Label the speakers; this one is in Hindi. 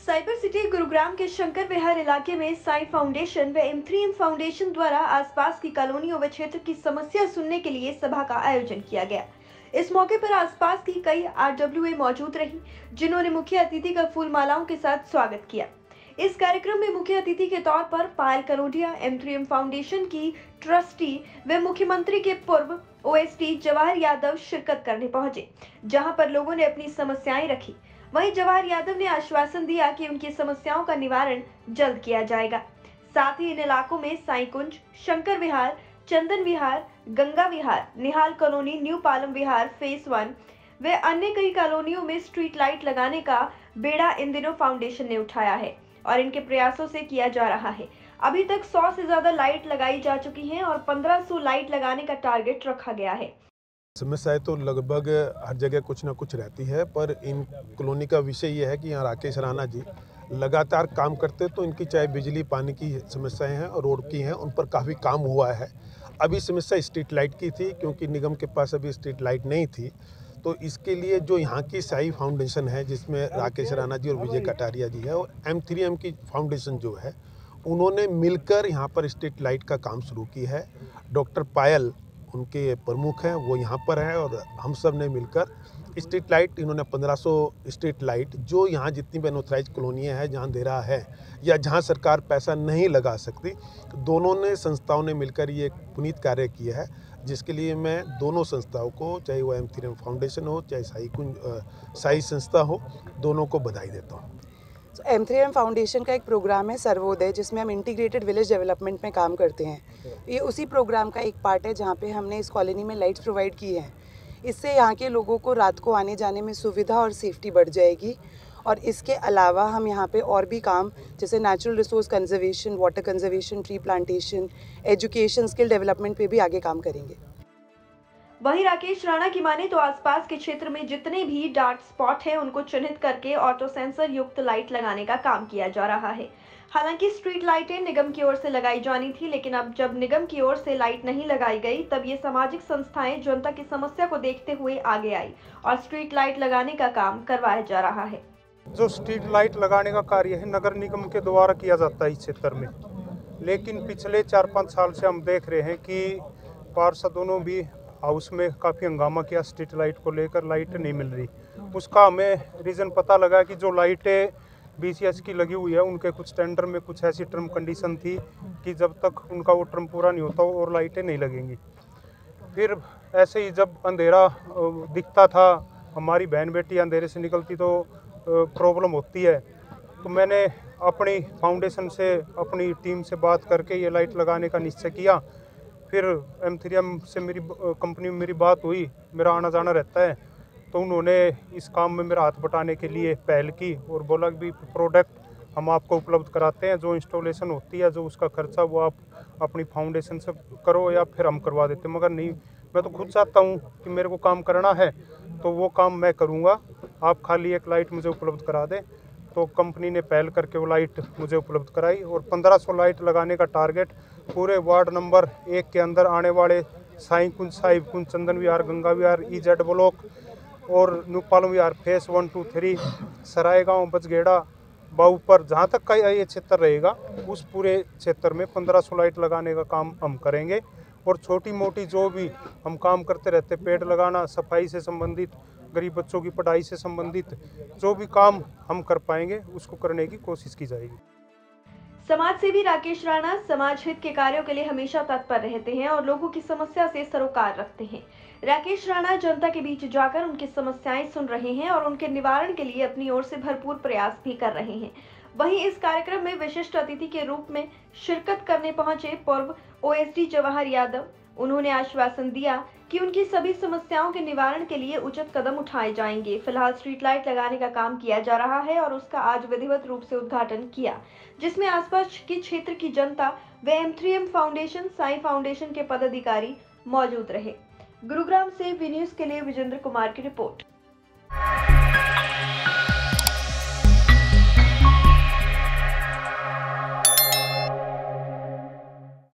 Speaker 1: साइबर सिटी गुरुग्राम के शंकर विहार इलाके में साई फाउंडेशन व M3M फाउंडेशन द्वारा आसपास की कॉलोनियों व क्षेत्र की समस्या सुनने के लिए सभा का आयोजन किया गया। इस मौके पर आसपास की कई RWA मौजूद रही, जिन्होंने मुख्य अतिथि का फूल मालाओं के साथ स्वागत किया। इस कार्यक्रम में मुख्य अतिथि के तौर पर पायल करोडिया, M3M फाउंडेशन की ट्रस्टी व मुख्यमंत्री के पूर्व OSD जवाहर यादव शिरकत करने पहुंचे, जहां पर लोगों ने अपनी समस्याएं रखी। वहीं जवाहर यादव ने आश्वासन दिया कि उनकी समस्याओं का निवारण जल्द किया जाएगा। साथ ही इन इलाकों में साई कुंज, शंकर विहार, चंदन विहार, गंगा विहार, निहाल कॉलोनी, न्यू पालम विहार फेज 1 व अन्य कई कॉलोनियों में स्ट्रीट लाइट लगाने का बेड़ा इन दिनों फाउंडेशन ने उठाया है और इनके प्रयासों से किया जा रहा है। अभी तक 100 से ज्यादा लाइट लगाई जा चुकी हैं और 1500 लाइट लगाने का टारगेट रखा गया है।
Speaker 2: समस्याएं तो लगभग हर जगह कुछ ना कुछ रहती है, पर इन कॉलोनी का विषय ये है कि यहाँ राकेश राणा जी लगातार काम करते, तो इनकी चाहे बिजली पानी की समस्याएं हैं और रोड की हैं, उन पर काफ़ी काम हुआ है। अभी समस्या स्ट्रीट लाइट की थी, क्योंकि निगम के पास अभी स्ट्रीट लाइट नहीं थी, तो इसके लिए जो यहाँ की साई फाउंडेशन है, जिसमें राकेश राणा जी और विजय कटारिया जी है, और M3M की फाउंडेशन जो है, उन्होंने मिलकर यहाँ पर स्ट्रीट लाइट का काम शुरू की है। डॉक्टर पायल उनके प्रमुख हैं, वो यहाँ पर हैं, और हम सब ने मिलकर स्ट्रीट लाइट, इन्होंने 1500 स्ट्रीट लाइट जो यहाँ जितनी भी अनऑथराइज कॉलोनियाँ हैं जहाँ दे रहा है या जहाँ सरकार पैसा नहीं लगा सकती, तो दोनों ने संस्थाओं ने मिलकर ये एक पुनीत कार्य किया है, जिसके लिए मैं दोनों संस्थाओं को, चाहे वो M3M फाउंडेशन हो, चाहे साई संस्था हो, दोनों को बधाई देता हूँ।
Speaker 3: M3M फाउंडेशन का एक प्रोग्राम है सर्वोदय, जिसमें हम इंटीग्रेटेड विलेज डेवलपमेंट में काम करते हैं। ये उसी प्रोग्राम का एक पार्ट है जहाँ पे हमने इस कॉलोनी में लाइट्स प्रोवाइड की हैं। इससे यहाँ के लोगों को रात को आने जाने में सुविधा और सेफ्टी बढ़ जाएगी। और इसके अलावा हम यहाँ पे और भी काम, जैसे natural resource conservation, water conservation, tree plantation, education, skill development पे भी आगे काम करेंगे।
Speaker 1: वहीं राकेश राणा की माने तो आसपास के क्षेत्र में जितने भी डार्क स्पॉट हैं, उनको चिन्हित करके ऑटो सेंसर युक्त लाइट लगाने का काम किया जा रहा है। हालांकि स्ट्रीट लाइटें निगम की ओर से लगाई जानी थी, लेकिन अब जब निगम की ओर से लाइट नहीं लगाई गई, तब ये सामाजिक संस्थाएं जनता की समस्या को देखते हुए आगे आई और स्ट्रीट लाइट लगाने का काम करवाया जा रहा है।
Speaker 4: जो स्ट्रीट लाइट लगाने का कार्य है नगर निगम के द्वारा किया जाता है इस क्षेत्र में, लेकिन पिछले 4-5 साल से हम देख रहे हैं कि पार्षदों ने भी हाउस में काफ़ी हंगामा किया, स्ट्रीट लाइट को लेकर लाइट नहीं मिल रही। उसका हमें रीज़न पता लगा कि जो लाइटें BCS की लगी हुई है, उनके कुछ टेंडर में कुछ ऐसी टर्म कंडीशन थी कि जब तक उनका वो टर्म पूरा नहीं होता और लाइटें नहीं लगेंगी। फिर ऐसे ही जब अंधेरा दिखता था, हमारी बहन बेटी अंधेरे से निकलती तो प्रॉब्लम होती है, तो मैंने अपनी फाउंडेशन से, अपनी टीम से बात करके ये लाइट लगाने का निश्चय किया। फिर M3M से मेरी कंपनी में मेरी बात हुई, मेरा आना जाना रहता है, तो उन्होंने इस काम में मेरा हाथ बटाने के लिए पहल की और बोला कि भी प्रोडक्ट हम आपको उपलब्ध कराते हैं, जो इंस्टॉलेशन होती है, जो उसका खर्चा वो आप अपनी फाउंडेशन से करो या फिर हम करवा देते हैं। मगर नहीं, मैं तो खुद चाहता हूँ कि मेरे को काम करना है तो वो काम मैं करूँगा, आप खाली एक लाइट मुझे उपलब्ध करा दें। तो कंपनी ने पहल करके वो लाइट मुझे उपलब्ध कराई और 1500 लाइट लगाने का टारगेट पूरे वार्ड नंबर 1 के अंदर आने वाले साई कुंज, साहिब कुंज, चंदन विहार, गंगा विहार, EZ ब्लॉक और न्यू पालम विहार फेस 1, 2, 3, सराय गाँव, बचगेड़ा, बाऊपर, जहाँ तक का ये क्षेत्र रहेगा, उस पूरे क्षेत्र में 1500 लाइट लगाने का काम हम करेंगे। और छोटी मोटी जो भी हम काम करते रहते, पेड़ लगाना, सफाई से संबंधित, गरीब बच्चों की पढ़ाई से संबंधित जो भी काम हम कर पाएंगे उसको करने की कोशिश की जाएगी।
Speaker 1: समाज सेवी राकेश राणा समाज हित के कार्यों के लिए हमेशा तत्पर रहते हैं और लोगों की समस्या से सरोकार रखते हैं। राकेश राणा जनता के बीच जाकर उनकी समस्याएं सुन रहे हैं और उनके निवारण के लिए अपनी ओर से भरपूर प्रयास भी कर रहे हैं। वहीं इस कार्यक्रम में विशिष्ट अतिथि के रूप में शिरकत करने पहुंचे पूर्व OSD जवाहर यादव। उन्होंने आश्वासन दिया कि उनकी सभी समस्याओं के निवारण के लिए उचित कदम उठाए जाएंगे। फिलहाल स्ट्रीट लाइट लगाने का काम किया जा रहा है और उसका आज विधिवत रूप से उद्घाटन किया, जिसमें आसपास के क्षेत्र की जनता व M3M फाउंडेशन, साई फाउंडेशन के पदाधिकारी मौजूद रहे। गुरुग्राम से वी न्यूज़ के लिए विजेंद्र कुमार की रिपोर्ट।